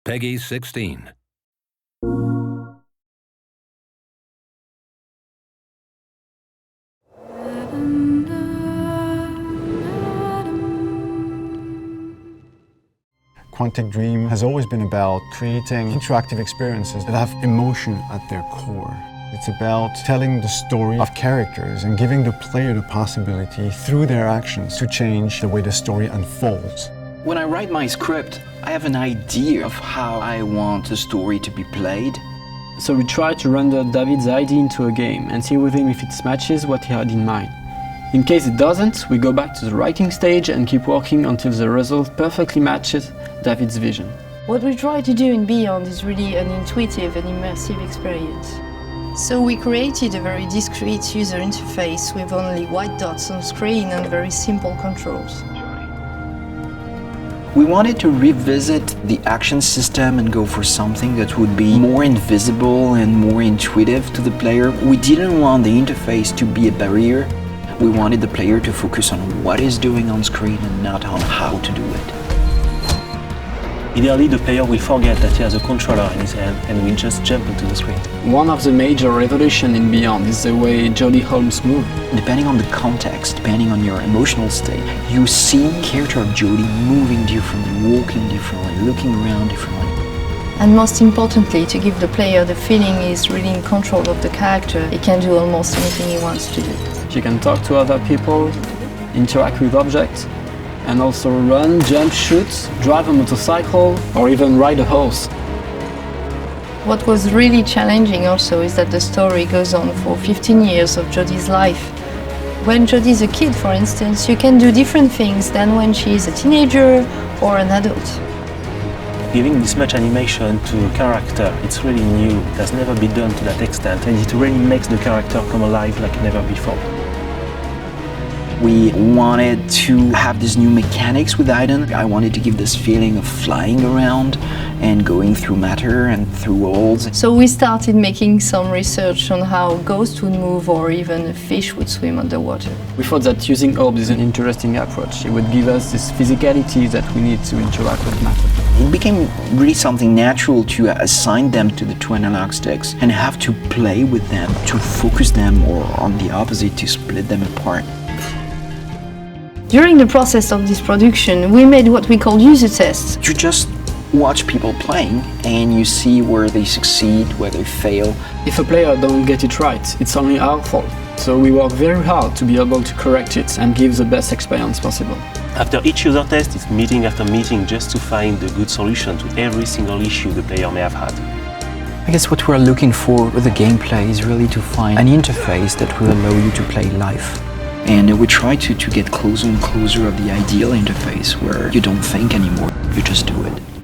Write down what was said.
Peggy 16. Quantic Dream has always been about creating interactive experiences that have emotion at their core. It's about telling the story of characters and giving the player the possibility, through their actions, to change the way the story unfolds. When I write my script, I have an idea of how I want the story to be played. So we try to render David's idea into a game and see with him if it matches what he had in mind. In case it doesn't, we go back to the writing stage and keep working until the result perfectly matches David's vision. What we try to do in Beyond is really an intuitive and immersive experience. So we created a very discreet user interface with only white dots on screen and very simple controls. We wanted to revisit the action system and go for something that would be more invisible and more intuitive to the player. We didn't want the interface to be a barrier. We wanted the player to focus on what he's doing on screen and not on how to do it. Ideally, the player will forget that he has a controller in his hand and will just jump into the screen. One of the major revolutions in Beyond is the way Jodie Holmes moves. Depending on the context, depending on your emotional state, you see the character of Jodie moving differently, walking differently, looking around differently. And most importantly, to give the player the feeling he's really in control of the character, he can do almost anything he wants to do. She can talk to other people, interact with objects, and also run, jump, shoot, drive a motorcycle, or even ride a horse. What was really challenging also is that the story goes on for 15 years of Jodie's life. When Jodie's a kid, for instance, you can do different things than when she's a teenager or an adult. Giving this much animation to a character, it's really new. It has never been done to that extent, and it really makes the character come alive like never before. We wanted to have these new mechanics with Aiden. I wanted to give this feeling of flying around and going through matter and through worlds. So we started making some research on how ghosts would move or even a fish would swim underwater. We thought that using orbs is an interesting approach. It would give us this physicality that we need to interact with matter. It became really something natural to assign them to the two analog sticks and have to play with them, to focus them, or on the opposite, to split them apart. During the process of this production, we made what we call user tests. You just watch people playing and you see where they succeed, where they fail. If a player don't get it right, it's only our fault. So we work very hard to be able to correct it and give the best experience possible. After each user test, it's meeting after meeting just to find the good solution to every single issue the player may have had. I guess what we're looking for with the gameplay is really to find an interface that will allow you to play live. And we try to get closer and closer of the ideal interface where you don't think anymore, you just do it.